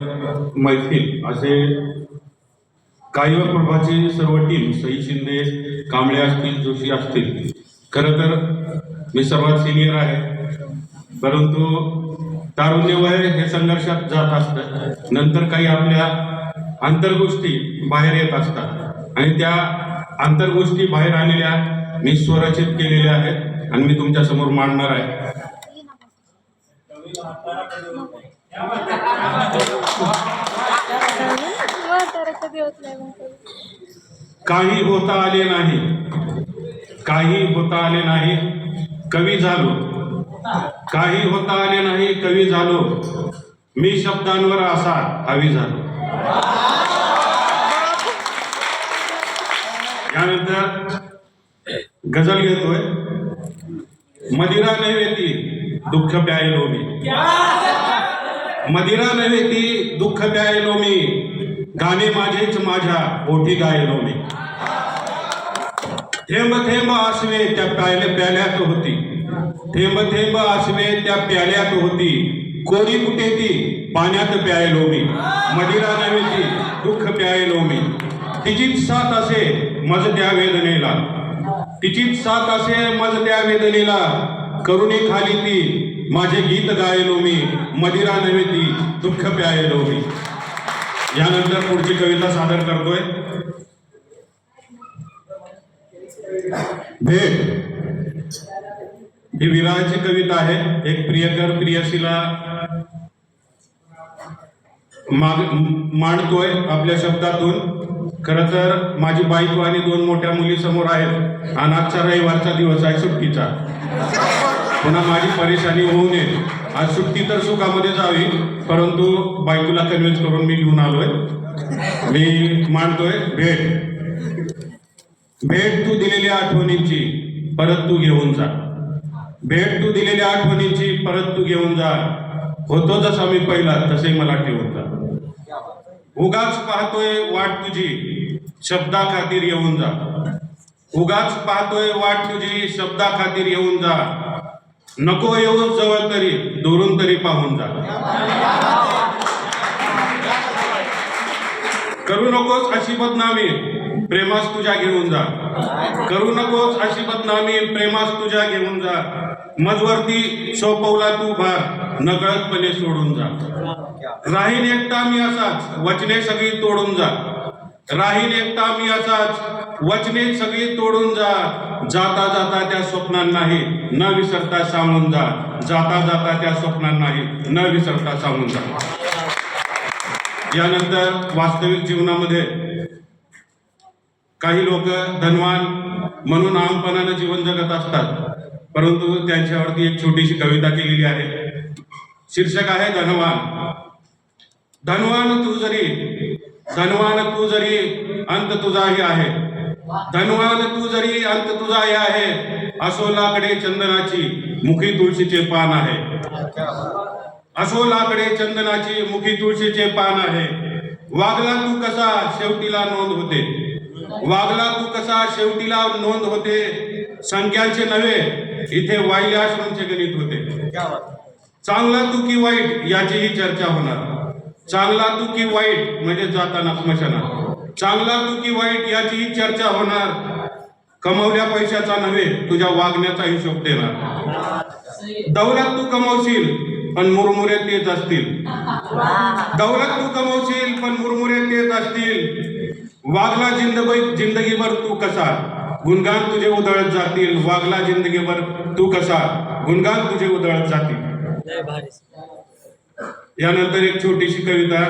मैफिल असे कायवर प्रभाची सर्व टीम सई शिंदे, कांबळे असतील, जोशी असतील. खरं तर मी सर्वात सिनियर आहे, परंतु तारुण्य वय हे संघर्षात जात असतं. नंतर काही आपल्या अंतर्गोष्टी बाहेर येत असतात आणि त्या अंतर्गोष्टी बाहेर आलेल्या मी स्वरचित केलेल्या आहेत आणि मी तुमच्या समोर मांडणार आहे. काही होता आले नाही, काही होता आले नाही, कवी झालो. काही होता आले नाही, कवी झालो. मी शब्दांवर असा हवी झालो. यानंतर गझल घेतोय. मदिरा नव्हे ती दुःख प्यायलो मी. मदिरा नव्हे ती दुःख प्यायलो मी. गाणे माझेच माझ्या ओठी गायलो मी. थेंब थेंब आसवे त्या प्याल्यात होती. थेंब थेंब आसवे त्या प्याल्यात होती. कोरी कुठे ती पाण्यात प्यायलो मी. मदिरा नव्हे ती दुःख प्यायलो मी. तिचीच साथ असे मज त्या वेदनेला. तिचीच साथ असे मज त्या वेदनेला. करुणे खाली ती माझे गीत गायलो मी. मदिरा नव्हे ती दुःख प्यायलो मी. यानंतर पुढची कविता सादर करतोय. भेट ही विरहाची कविता आहे. एक प्रियकर प्रियसीला मांडतोय आपल्या शब्दातून. खरं तर माझी बायको आणि 2 मोठ्या मुली समोर आहेत आणि आजचा रविवारचा दिवस आहे सुट्टीचा. पुन्हा माझी परेशानी होऊ नये. आज सुट्टी तर सुखामध्ये जावी, परंतु बायकोला कन्व्हिन्स करून मी घेऊन आलोय. मी मांडतोय. भेट. भेट तू दिलेल्या आठवणींची परत तू घेऊन जा. भेट तू दिलेल्या आठवणींची परत तू घेऊन जा. होतो जसा मी पहिला तसे मला ठेवून जा. उगाच पाहतोय वाट तुझी शब्दा खातीर येऊन जा. उगाच पाहतोय वाट तुझी शब्दा खातीर येऊन जा. नको येऊ जवळ तरी दुरून तरी पाहून जा. करू नकोस अशी बदनामी प्रेमास तुझ्या घेऊन जा. करू नकोस अशी बदनामी प्रेमास तुझ्या घेऊन जा. मजवरती सोपवला तू भार नकळतपणे सोडून जा. राहीन एकटा मी असाच वचने सगळी तोडून जा. राहीन एकटा मी असाच वचने सगळी तोडून जा. जाता जाता त्या स्वप्नांनाही न विसरता सांगून जा. जाता जाता त्या स्वप्नांनाही न विसरता सांगून जा. यानंतर वास्तविक जीवनामध्ये काही लोक धनवान म्हणून आमपणानं जीवन जगत असतात, परंतु त्यांच्यावरती एक छोटीशी कविता केलेली आहे. शीर्षक आहे धनवान. धनवान तू जरी अंत तुझाही आहे. धनवान तू जरी अंत तुझाही आहे. असो लाकडे चंदनाची मुखी तुळशीचे पान आहे. असो लाकडे चंदनाची मुखी तुळशीचे पान आहे. वागला तू कसा शेवटीला नोंद होते. वागला तू कसा शेवटीला नोंद होते. संख्यांचे नव्हे इथे वाहिल्या अश्रूंचे गणित होते. चांगला तू की वाईट याचीही चर्चा होणार. चांगला तू की वाईट म्हणजे जाताना स्मशानात. चांगला तू की वाईट याचीही चर्चा होणार. कमवल्या पैशाचा नव्हे तुझ्या वागण्याचा हिशोब देणार. दौलत तू कमवशील पण मुरमुरे तेच असतील. दौलत तू कमवशील पण मुरमुरे तेच असतील. वागला जिंदगीभर तू कसा गुणगान तुझे उधळत जातील. वागला जिंदगीभर तू कसा गुणगान तुझे उधळत जातील. यानंतर एक छोटीशी कविता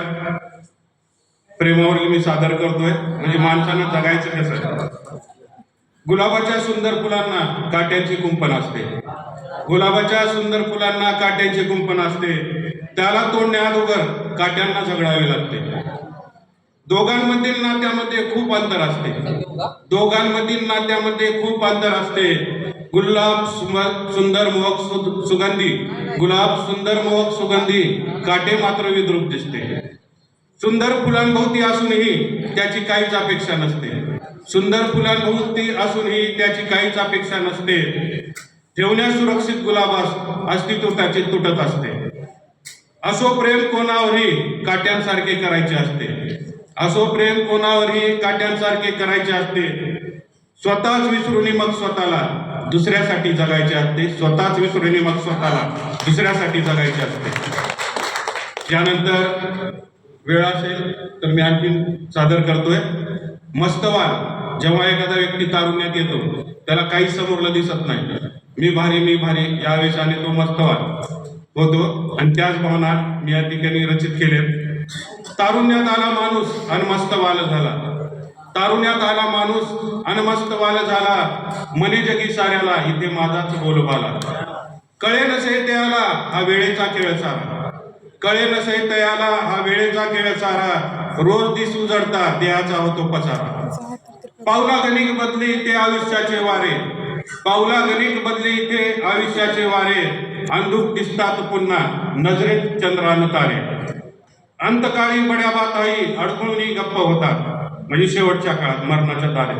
प्रेमावरील मी सादर करतोय. म्हणजे माणसानं जगायचं कसं. गुलाबाच्या सुंदर फुलांना काट्यांची कुंपण असते. गुलाबाच्या सुंदर फुलांना काट्यांची कुंपण असते. त्याला तोडण्याअगोदर काट्यांना झगडावे लागते. दोघांमधील नात्यामध्ये खूप अंतर असते. दोघांमधील नात्यामध्ये खूप अंतर असते. गुलाब सुंदर मोहक सुगंधी. गुलाब सुंदर मोहक सुगंधी. काटे मात्र विद्रूप दिसते. सुंदर फुलांभोवती असूनही त्याची काहीच अपेक्षा नसते. सुंदर फुलांभोवती असूनही त्याची काहीच अपेक्षा नसते. ठेवण्यास सुरक्षित गुलाबास अस्तित्व त्याचे तुटत असते. असो प्रेम कोणावरही काट्यांसारखे करायचे असते, असो प्रेम कोणावरही काट्यांसारखे करायचे असते. स्वतःच विसरून मग स्वतःला दुसऱ्यासाठी जगायचे असते, स्वतःच विसरून मग स्वतःला दुसऱ्यासाठी जगायचे असते. यानंतर वेळ असेल तर मी आणखी सादर करतोय मस्तवाल. जेव्हा एखादा व्यक्ती तारुण्यात येतो त्याला काही समोरला दिसत नाही, मी भारी या वेशाने तो मस्तवाल होतो आणि त्याच भावना मी या ठिकाणी रचित केले. तारुण्यात आला माणूस आणि मस्तवाल झाला, तारुण्यात आला माणूस आणि मस्तवाल झाला, मने जगी साऱ्याला इथे माझाच बोलबाला. कळे नसे त्याला हा वेळेचा खेळ सारा, कळे नसे त्याला हा वेळेचा खेळ सारा, रोज दिसू जडता देहाचा होतो पसारा. पावला गणिक बदली ते आयुष्याचे वारे, पावला गणिक बदली ते आयुष्याचे वारे, अंधुक दिसतात पुन्हा नजरेत चंद्रान तारे. अंतकाळी बड्या बाताई अडकळून गप्प होतात, म्हणजे शेवटच्या काळात मरणाच्या दारे.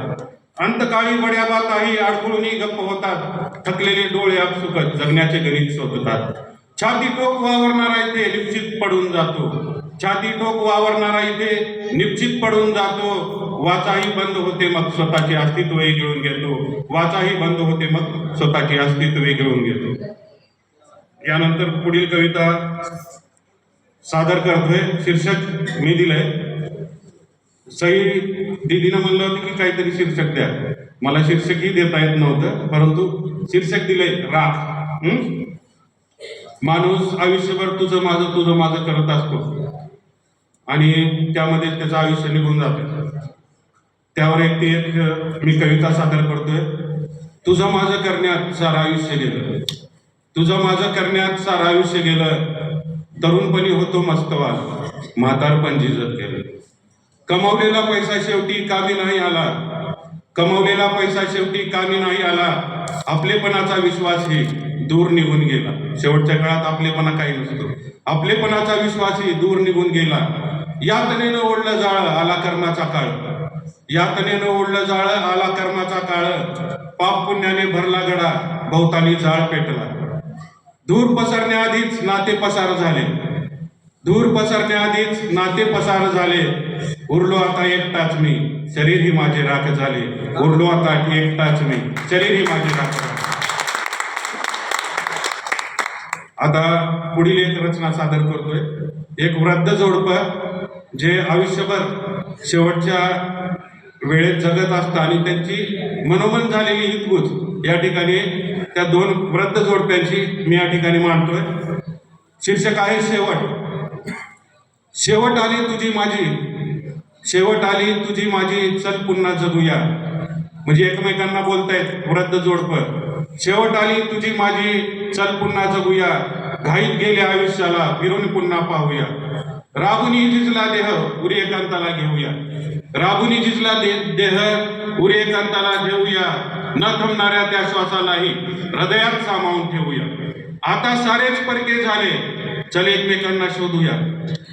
अंतकाळी बड्या बाताई अडकळून गप्प होतात, थकलेले डोळे आपसुकत जगण्याचे गणित शोधतात. छाती टोक वावरणारा इथे निश्चित पडून जातो, छाती टोक वावरणारा इथे निश्चित पडून जातो. वाचाही बंद होते मग स्वतःचे अस्तित्व घेऊन घेतो, वाचाही बंद होते मग स्वतःचे अस्तित्व घेऊन घेतो. यानंतर पुढील कविता सादर करतोय. शीर्षक मी दिलंय, सई दीदीनं म्हणलं होतं की काहीतरी शीर्षक द्या, मला शीर्षकही देता येत नव्हतं, परंतु शीर्षक दिलंय राख. माणूस आयुष्यभर तुझं माझं करत असतो आणि त्यामध्ये त्याचं आयुष्य निघून जातं. त्यावर एक मी कविता सादर करतोय. तुझं माझं करण्यात सारं आयुष्य गेलं, तुझं माझं करण्यात सारं आयुष्य गेलं. तरुणपणी होतो मस्तवाल, म्हातारपण झिजत गेलं. कमावलेला पैसा शेवटी कामी नाही आला, कमावलेला पैसा शेवटी कामी नाही आला. आपलेपणाचा विश्वासही दूर निघून गेला. शेवटच्या काळात आपलेपणा काही नसतो, आपलेपणाचा विश्वासही दूर निघून गेला. यातनेनं ओढलं जाळ आला कर्माचा काळ, यातनेनं ओढलं जाळ आला कर्माचा काळ. पाप पुण्याने भरला गडा भोवताली जाळ पेटला. धूर पसरण्याआधीच नाते पसार झाले, धूर पसरण्याआधीच नाते पसार झाले. उरलो आता एकटाच मी, शरीरही माझे राख झाले. उरलो आता एकटाच मी, शरीरही माझे राख झाले. आता पुढील एक रचना सादर करतोय. एक वृद्ध जोडपं जे आयुष्यभर शेवटच्या वेळेत जगत असतं आणि त्यांची मनोमन झालेली हितगुज या ठिकाणी त्या दोन वृद्ध जोडप्यांची मी या ठिकाणी मांडतोय. शीर्षक आहे शेवट. शेवट आली तुझी माझी, शेवट आली तुझी माझी, चल पुन्हा जगूया. म्हणजे एकमेकांना बोलतायत वृद्ध जोडपं. शेवट आली तुझी माझी, चल पुन्हा जगूया. घाईत गेले आयुष्याला फिरून पुन्हा पाहूया. राबुनी झिजला देह उरी एकांताला घेऊया, राबुनी झिजला देह उरी एकांताला घेऊया. न थांबणाऱ्या त्या श्वासालाही हृदयात सामावून ठेवूया. आता सारेच परके झाले, चल एकमेकांना शोधूया.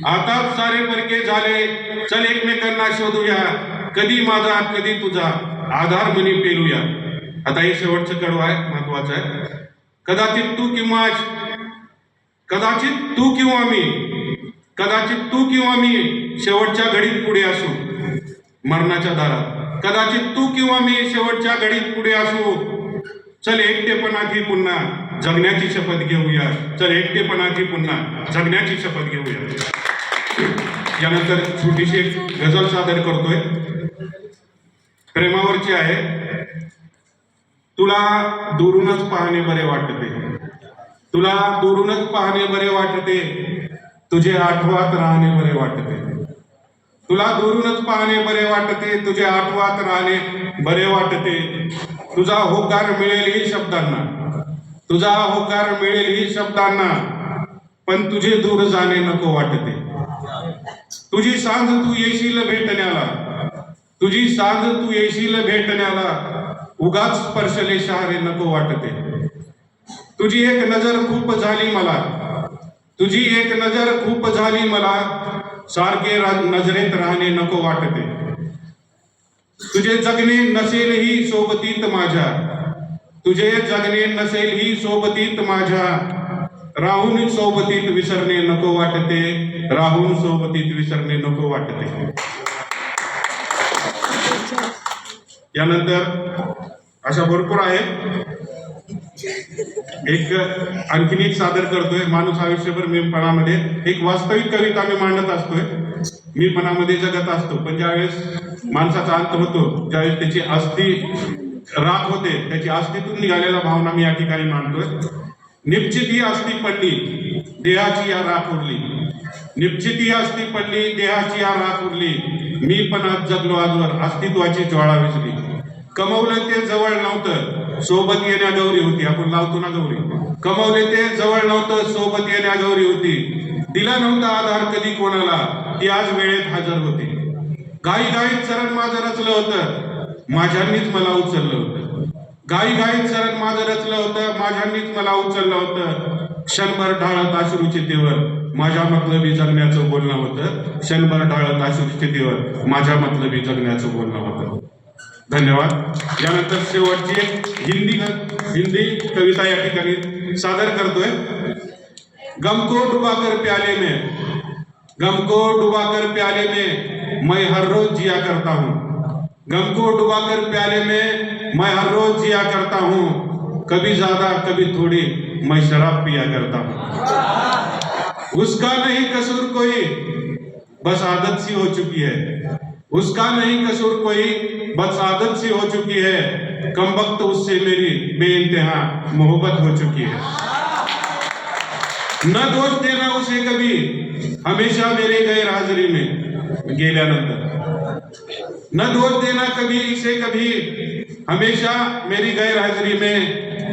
आता सारे परके झाले, चल एकमेकांना शोधूया. कधी माझा कधी तुझा आधार मनी पेलूया. आता हे शेवटचं कडवं आहे, महत्वाचं आहे. कदाचित तू किंवा मी, कदाचित तू किंवा मी शेवटच्या घडीत पुढे असू मरणाच्या दारात. कदाचित तू किंवा मी शेवटच्या घडीत पुढे असू. चल एकटेपणाची पुन्हा जगण्याची शपथ घेऊया, चल एकटेपणाची पुन्हा जगण्याची शपथ घेऊया. यानंतर छोटीशी एक गझल सादर करतोय, प्रेमावरची आहे. तुला दुरूनच पाहणे बरे वाटते, तुला दुरूनच पाहणे बरे वाटते. तुझे आठवत राहणे बरे वाटते, तुला दुरूनच पाहणे बरे वाटते. तुझे आठवत राहणे बरे वाटते. तुझा होकार मिळेल ही शब्दांना, तुझा होकार मिळेल ही शब्दांना, पण तुझे दूर जाणे नको वाटते. तुझी सांज तू येशील भेटण्याला, तुझी सांज तू येशील भेटण्याला. उगाच स्पर्शले शहारे नको वाटते. तुझी एक नजर खूप झाली मला, तुझी एक नजर खूप झाली मला. सारखे नजरेत राहणे नको वाटते. तुझे जगणे नसेल ही सोबतीत माझ्या, तुझे जगणे नसेल ही सोबतीत माझ्या. राहून सोबतीत विसरणे नको वाटते, राहून सोबतीत विसरणे नको वाटते. यानंतर अशा भरपूर आहेत. एक आणखीन एक सादर करतोय. माणूस आयुष्यभर मीपणामध्ये एक वास्तविक कविता मी मांडत असतोय. मीपणामध्ये जगत असतो, पण ज्यावेळेस माणसाचा अंत होतो, ज्यावेळेस त्याची अस्थि राख होते, त्याची अस्थीतून निघालेल्या भावना मी या ठिकाणी मांडतोय. निश्चित ही अस्थि पडली, देहाची या राख उरली. निश्चित ही अस्थि पडली, देहाची या राख उरली. मी पण आज जगलो आजवर, अस्तित्वाची ज्वाळा विझली. कमवलं ते जवळ नव्हतं, सोबत येण्या गौरी होती. आपण लावतो ना गौरी. कमवले ते जवळ नव्हतं, सोबत येण्या गौरी होती. दिला नव्हता आधार कधी कोणाला, ती आज वेळेत हजर होती. घाईघाईत चरण माझं रचलं होतं, माझ्यांनीच मला उचललं होतं. घाईघाईत चरण माझं रचलं होतं, माझ्यांनीच मला उचललं होतं. क्षणभर ढाळत अश्रुचितेवर माझ्या मतलबी जगण्याचं बोलणं होतं. क्षणभर ढाळत अश्रुचितेवर माझ्या मतलबी जगण्याचं बोलणं होतं. धन्यवाद. यानंतर शेवटची एक हिंदी कविता या ठिकाणी सादर करतोय. गम को डुबाकर प्याले में, गम को डुबाकर प्याले में मैं हर रोज जिया करता हूँ. गम को डुबाकर प्याले में मैं हर रोज जिया करता हूँ. कभी ज्यादा कभी थोड़ी मैं शराब पिया करता हूँ. उसका नहीं कसूर कोई, बस आदत सी हो चुकी है. उसका नहीं कसूर कोई, बस आदत सी हो चुकी है. कमबख्त उससे मेरी बेइंतहा मोहब्बत हो चुकी है. न दोष देना उसे कभी, हमेशा मेरे गैर हाजिरी में, गेल्यानंतर. न दोष देना कभी इसे कभी, हमेशा मेरी गैर हाजिरी में.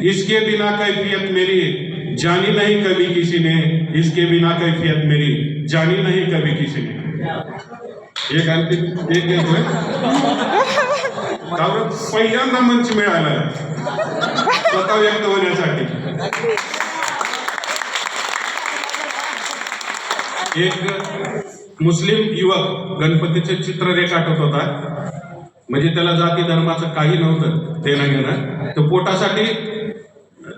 इसके बिना कैफियत मेरी जानी नहीं कभी किसी ने. इसके बिना कैफियत मेरी जानी नहीं कभी किसी ने. एक अंतिम एक घेतोय. कारण पहिल्यांदा मंच मिळाला स्वतः व्यक्त होण्यासाठी. एक मुस्लिम युवक गणपतीचे चित्र रेखाटत होता. म्हणजे त्याला जाती धर्माचं काही नव्हतं देणं घेणं. तो पोटासाठी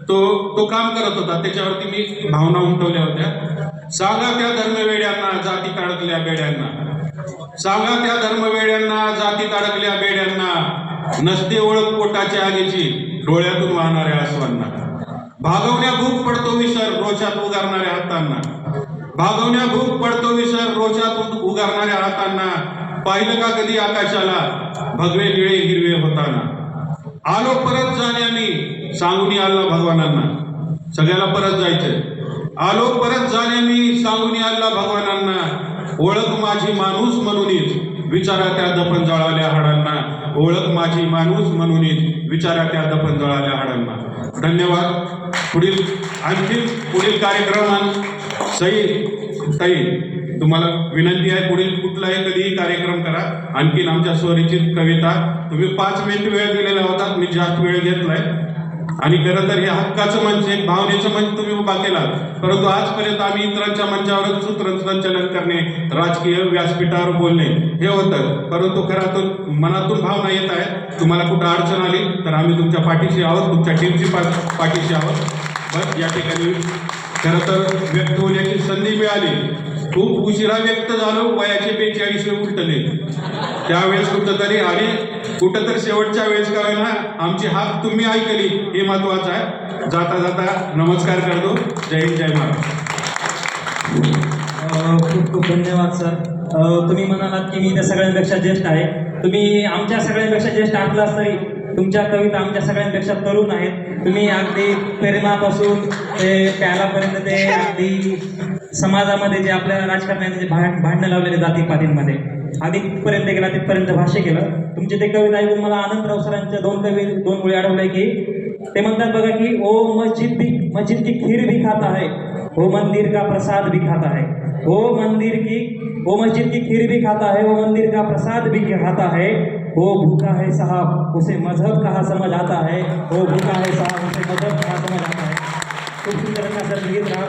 तो काम करत होता. त्याच्यावरती मी भावना उमटवल्या होत्या. सांगा त्या धर्मवेड्यांना, जाती अडकल्या बेड्यांना. सांगा त्या धर्मवेड्यांना, जातीत अडकल्या बेड्यांना. नसते ओळख पोटाच्या आगीची, डोळ्यातून वाहणाऱ्या आसवांना. भागवण्या भूक पडतो विसर, रोषात उगारणाऱ्या हातांना. भागवण्या भूक पडतो विसर, रोषात उगारणाऱ्या हातांना. पाहिलं का कधी आकाशाला, भगवे निळे हिरवे होताना. आलो परत जाण्यानी, सांगून आल्ला भगवानांना. सगळ्याला परत जायचंय. आलो परत जाण्यानी, सांगून आल्ला भगवानांना. ओळख माझी माणूस म्हणूनच, विचारा त्या दफन जळाल्या हाडांना. ओळख माझी माणूस म्हणूनच, विचारा त्या दफन जळाल्या हाडांना. धन्यवाद. पुढील कार्यक्रमात ताई तुम्हाला विनंती आहे, पुढील कुठलाही कधीही कार्यक्रम करा. आणखीन आमच्या स्वरचित कविता तुम्ही 5 मिनिट वेळ दिलेला होता, मी जास्त वेळ घेतलाय. आणि खरं तर हे हक्काचं मंच, एक भावनेचं मंच तुम्ही उभा केला. परंतु आजपर्यंत आम्ही इतरांच्या मंचावरच सूत्रसंचालन करणे, राजकीय व्यासपीठावर बोलणे हे होतं. परंतु खरातून मनातून भावना येत आहे. तुम्हाला कुठं अडचण आली तर आम्ही तुमच्या पाठीशी आहोत, तुमच्या टीमची पाठीशी आहोत. बस या ठिकाणी खरं तर व्यक्त होण्याची संधी मिळाली. खूप उशिरा व्यक्त झालो, वयाचे 42 उलटले त्यावेळेस कुठंतरी. आणि कुठंतरी शेवटच्या वेळेस का ना आमची हाक तुम्ही ऐकली, हे महत्वाचं आहे. जाता जाता नमस्कार करतो. जय हिंद, जय महाराष्ट्र. खूप खूप धन्यवाद सर. तुम्ही म्हणालात की मी त्या सगळ्यांपेक्षा ज्येष्ठ आहे. तुम्ही आमच्या सगळ्यांपेक्षा ज्येष्ठ असलास तरी तुमच्या कविता आमच्या सगळ्यांपेक्षा तरुण आहेत. तुम्ही अगदी प्रेमापासून ते प्यालापर्यंत, ते अगदी समाजामध्ये जे आपल्या राजकारणाचे जे भांडणं लावलेले जातीपातींमध्ये अधिकपर्यंत गेला, तिथपर्यंत भाष्य केलं. तुमचे ते कविता ऐकून मला आनंदराव सरांच्या 2 ओळी आढळल्या की ते म्हणतात बघा की ओ मस्जिद की खीर भी खाता है, वो मंदिर का प्रसाद भी खाता है. वो मस्जिद की खीर भी खाता है, वो मंदिर का प्रसाद भी खाता है. वो भूखा है साहब, उसे मजहब कहाँ समझ आता है. वो भूखा है साहब, उसे मजहब कहाँ समझ आता है. खूप सुंदर असा सर गीत राहा.